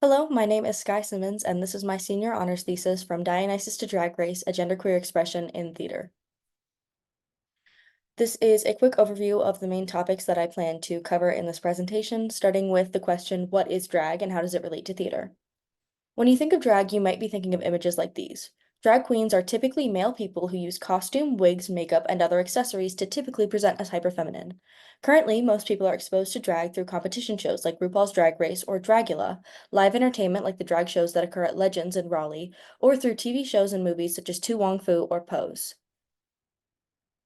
Hello, my name is Sky Symonds, and this is my senior honors thesis from Dionysus to Drag Race, a genderqueer expression in theater. This is a quick overview of the main topics that I plan to cover in this presentation, starting with the question, what is drag and how does it relate to theater? When you think of drag, you might be thinking of images like these. Drag queens are typically male people who use costume, wigs, makeup, and other accessories to typically present as hyperfeminine. Currently, most people are exposed to drag through competition shows like RuPaul's Drag Race or Dragula, live entertainment like the drag shows that occur at Legends in Raleigh, or through TV shows and movies such as Tu Wong Fu or Pose.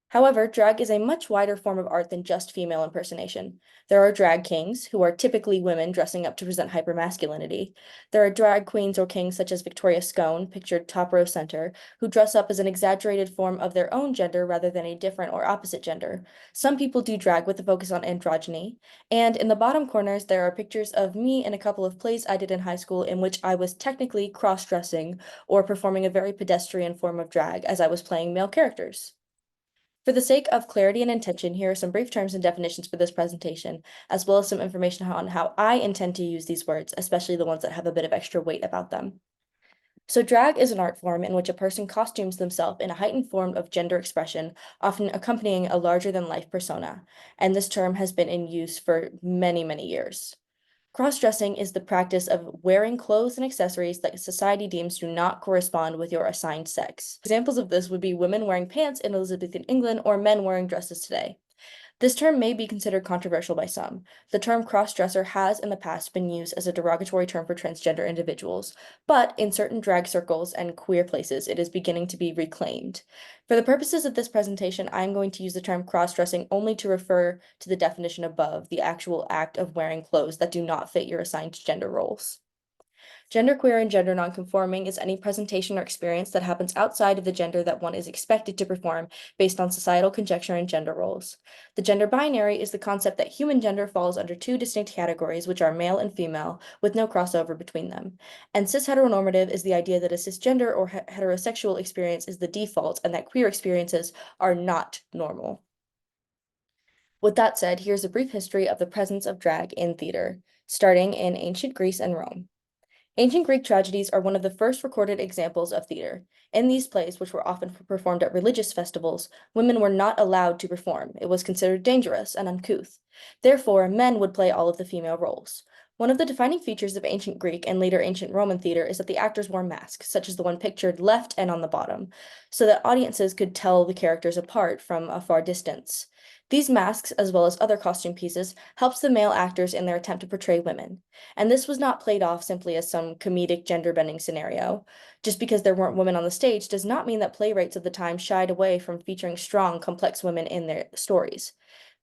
However, drag is a much wider form of art than just female impersonation. There are drag kings, who are typically women dressing up to present hypermasculinity. There are drag queens or kings such as Victoria Scone, pictured top row center, who dress up as an exaggerated form of their own gender rather than a different or opposite gender. Some people do drag with a focus on androgyny. And in the bottom corners, there are pictures of me in a couple of plays I did in high school in which I was technically cross-dressing or performing a very pedestrian form of drag as I was playing male characters. For the sake of clarity and intention, here are some brief terms and definitions for this presentation, as well as some information on how I intend to use these words, especially the ones that have a bit of extra weight about them. So drag is an art form in which a person costumes themselves in a heightened form of gender expression, often accompanying a larger-than-life persona, and this term has been in use for many, many years. Cross-dressing is the practice of wearing clothes and accessories that society deems do not correspond with your assigned sex. Examples of this would be women wearing pants in Elizabethan England or men wearing dresses today. This term may be considered controversial by some. The term cross-dresser has in the past been used as a derogatory term for transgender individuals, but in certain drag circles and queer places, it is beginning to be reclaimed. For the purposes of this presentation, I'm going to use the term cross-dressing only to refer to the definition above, the actual act of wearing clothes that do not fit your assigned gender roles. Genderqueer and gender nonconforming is any presentation or experience that happens outside of the gender that one is expected to perform based on societal conjecture and gender roles. The gender binary is the concept that human gender falls under two distinct categories, which are male and female, with no crossover between them. And cis-heteronormative is the idea that a cisgender or heterosexual experience is the default and that queer experiences are not normal. With that said, here's a brief history of the presence of drag in theater, starting in ancient Greece and Rome. Ancient Greek tragedies are one of the first recorded examples of theater. In these plays, which were often performed at religious festivals, women were not allowed to perform. It was considered dangerous and uncouth. Therefore, men would play all of the female roles. One of the defining features of ancient Greek and later ancient Roman theater is that the actors wore masks, such as the one pictured left and on the bottom, so that audiences could tell the characters apart from a far distance. These masks, as well as other costume pieces, helped the male actors in their attempt to portray women. And this was not played off simply as some comedic gender-bending scenario. Just because there weren't women on the stage does not mean that playwrights of the time shied away from featuring strong, complex women in their stories.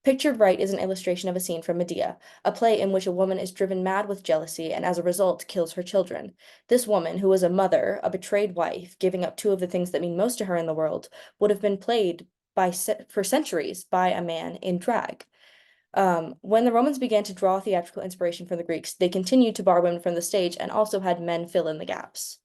Pictured right is an illustration of a scene from Medea, a play in which a woman is driven mad with jealousy and as a result kills her children. This woman, who was a mother, a betrayed wife, giving up two of the things that mean most to her in the world, would have been played for centuries by a man in drag. When the Romans began to draw theatrical inspiration from the Greeks, they continued to borrow women from the stage and also had men fill in the gaps.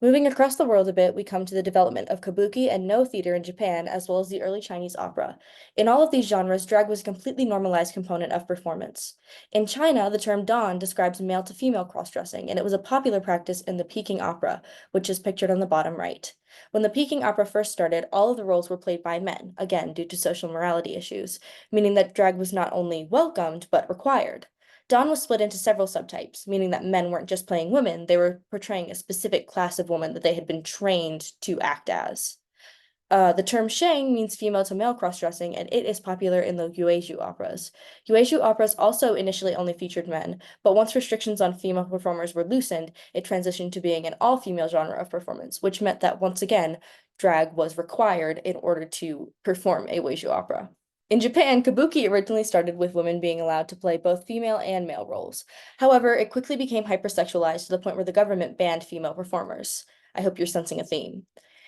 Moving across the world a bit, we come to the development of kabuki and no theater in Japan, as well as the early Chinese opera. In all of these genres, drag was a completely normalized component of performance. In China, the term dan describes male to female cross-dressing, and it was a popular practice in the Peking opera, which is pictured on the bottom right. When the Peking opera first started, all of the roles were played by men, again due to social morality issues, meaning that drag was not only welcomed, but required. Dawn was split into several subtypes, meaning that men weren't just playing women, they were portraying a specific class of woman that they had been trained to act as. The term sheng means female to male cross-dressing, and it is popular in the Yuezhu operas. Yuezhu operas also initially only featured men, but once restrictions on female performers were loosened, it transitioned to being an all-female genre of performance, which meant that once again, drag was required in order to perform a Yuezhu opera. In Japan, kabuki originally started with women being allowed to play both female and male roles. However, it quickly became hypersexualized to the point where the government banned female performers. I hope you're sensing a theme.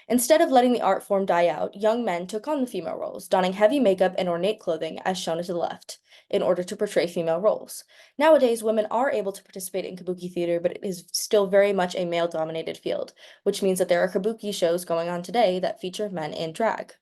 Instead of letting the art form die out, young men took on the female roles, donning heavy makeup and ornate clothing, as shown to the left, in order to portray female roles. Nowadays, women are able to participate in kabuki theater, but it is still very much a male-dominated field, which means that there are kabuki shows going on today that feature men in drag.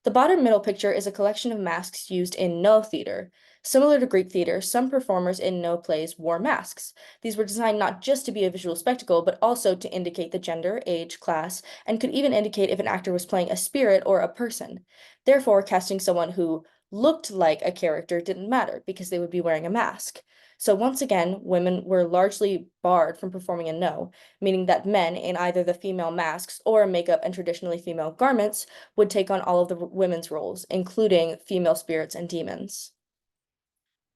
The bottom middle picture is a collection of masks used in no theater. Similar to Greek theater, some performers in no plays wore masks. These were designed not just to be a visual spectacle, but also to indicate the gender, age, class, and could even indicate if an actor was playing a spirit or a person. Therefore, casting someone who looked like a character didn't matter because they would be wearing a mask. So once again, women were largely barred from performing in no, meaning that men in either the female masks or makeup and traditionally female garments would take on all of the women's roles, including female spirits and demons.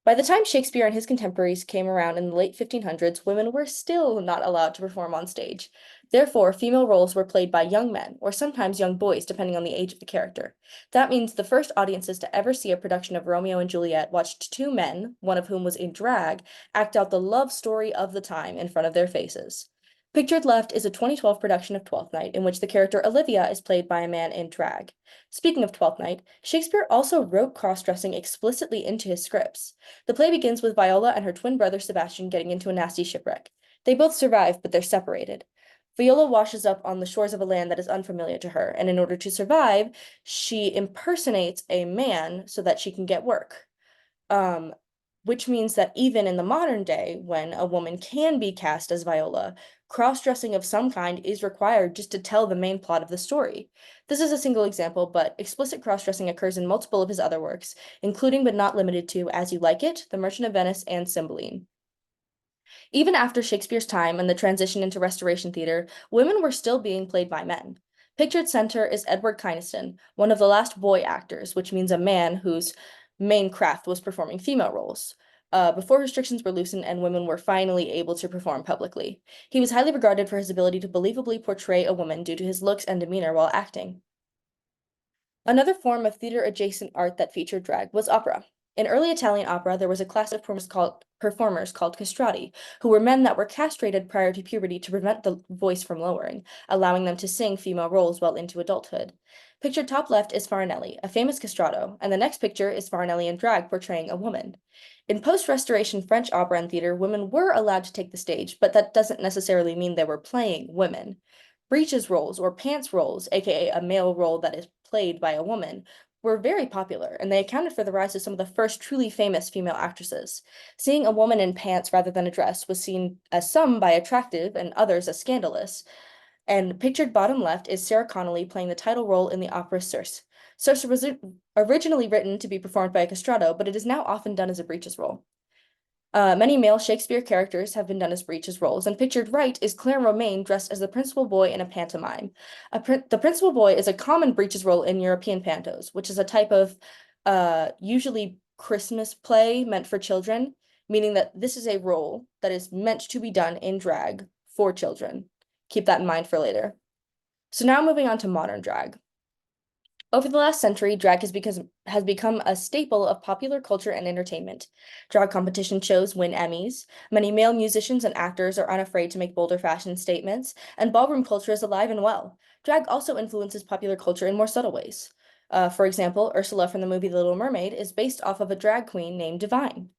By the time Shakespeare and his contemporaries came around in the late 1500s, women were still not allowed to perform on stage. Therefore, female roles were played by young men, or sometimes young boys, depending on the age of the character. That means the first audiences to ever see a production of Romeo and Juliet watched two men, one of whom was in drag, act out the love story of the time in front of their faces. Pictured left is a 2012 production of Twelfth Night in which the character Olivia is played by a man in drag. Speaking of Twelfth Night, Shakespeare also wrote cross-dressing explicitly into his scripts. The play begins with Viola and her twin brother Sebastian getting into a nasty shipwreck. They both survive, but they're separated. Viola washes up on the shores of a land that is unfamiliar to her, and in order to survive, she impersonates a man so that she can get work. Um, which means that even in the modern day, when a woman can be cast as Viola, cross-dressing of some kind is required just to tell the main plot of the story. This is a single example, but explicit cross-dressing occurs in multiple of his other works, including but not limited to As You Like It, The Merchant of Venice, and Cymbeline. Even after Shakespeare's time and the transition into Restoration theater, women were still being played by men. Pictured center is Edward Kynaston, one of the last boy actors, which means a man whose main craft was performing female roles. Before restrictions were loosened and women were finally able to perform publicly. He was highly regarded for his ability to believably portray a woman due to his looks and demeanor while acting. Another form of theater-adjacent art that featured drag was opera. In early Italian opera, there was a class of performers called castrati, who were men that were castrated prior to puberty to prevent the voice from lowering, allowing them to sing female roles well into adulthood. Pictured top left is Farinelli, a famous castrato, and the next picture is Farinelli in drag portraying a woman. In post-Restoration French opera and theater, women were allowed to take the stage, but that doesn't necessarily mean they were playing women. Breeches roles or pants roles, aka a male role that is played by a woman, were very popular, and they accounted for the rise of some of the first truly famous female actresses. Seeing a woman in pants rather than a dress was seen as some by attractive and others as scandalous. And pictured bottom left is Sarah Connolly playing the title role in the opera Circe. Circe was originally written to be performed by a castrato, but it is now often done as a breeches role. Many male Shakespeare characters have been done as breeches roles, and pictured right is Claire Romaine dressed as the principal boy in a pantomime. The principal boy is a common breeches role in European pantos, which is a type of usually Christmas play meant for children, meaning that this is a role that is meant to be done in drag for children. Keep that in mind for later. So now moving on to modern drag. Over the last century, drag has become a staple of popular culture and entertainment. Drag competition shows win Emmys. Many male musicians and actors are unafraid to make bolder fashion statements, and ballroom culture is alive and well. Drag also influences popular culture in more subtle ways. For example, Ursula from the movie The Little Mermaid is based off of a drag queen named Divine.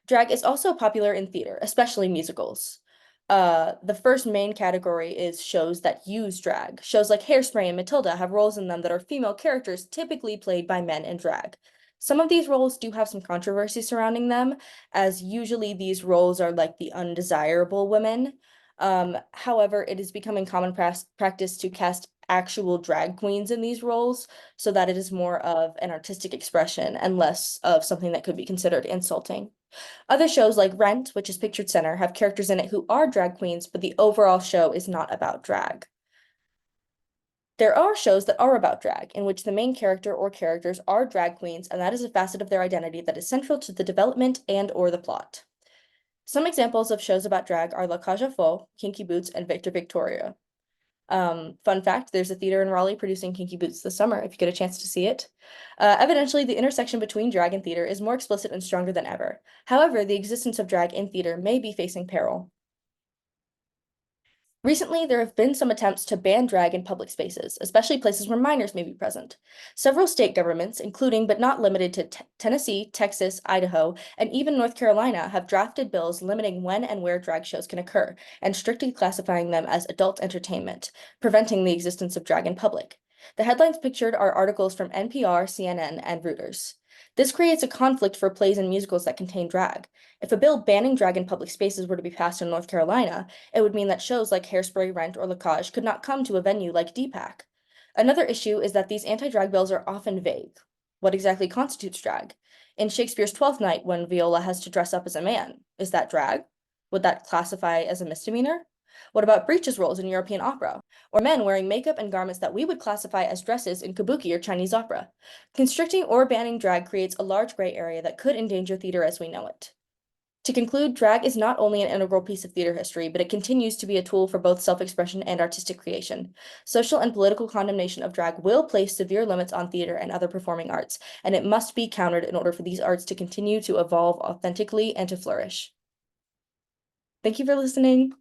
Drag is also popular in theater, especially musicals. The first main category is shows that use drag. Shows like Hairspray and Matilda have roles in them that are female characters typically played by men in drag. Some of these roles do have some controversy surrounding them, as usually these roles are like the undesirable women. However, it is becoming common practice to cast actual drag queens in these roles so that it is more of an artistic expression and less of something that could be considered insulting. Other shows like Rent, which is pictured center, have characters in it who are drag queens, but the overall show is not about drag. There are shows that are about drag, in which the main character or characters are drag queens, and that is a facet of their identity that is central to the development and or the plot. Some examples of shows about drag are La Cage aux Folles, Kinky Boots, and Victor Victoria. Fun fact, there's a theater in Raleigh producing Kinky Boots this summer, if you get a chance to see it. Evidently, the intersection between drag and theater is more explicit and stronger than ever. However, the existence of drag in theater may be facing peril. Recently, there have been some attempts to ban drag in public spaces, especially places where minors may be present. Several state governments, including but not limited to Tennessee, Texas, Idaho, and even North Carolina, have drafted bills limiting when and where drag shows can occur and strictly classifying them as adult entertainment, preventing the existence of drag in public. The headlines pictured are articles from NPR, CNN, and Reuters. This creates a conflict for plays and musicals that contain drag. If a bill banning drag in public spaces were to be passed in North Carolina, it would mean that shows like Hairspray, Rent, or Lacage could not come to a venue like DPAC. Another issue is that these anti-drag bills are often vague. What exactly constitutes drag? In Shakespeare's Twelfth Night, when Viola has to dress up as a man, is that drag? Would that classify as a misdemeanor? What about breeches roles in European opera? Or men wearing makeup and garments that we would classify as dresses in kabuki or Chinese opera? Constricting or banning drag creates a large gray area that could endanger theater as we know it. To conclude, drag is not only an integral piece of theater history, but it continues to be a tool for both self-expression and artistic creation. Social and political condemnation of drag will place severe limits on theater and other performing arts, and it must be countered in order for these arts to continue to evolve authentically and to flourish. Thank you for listening.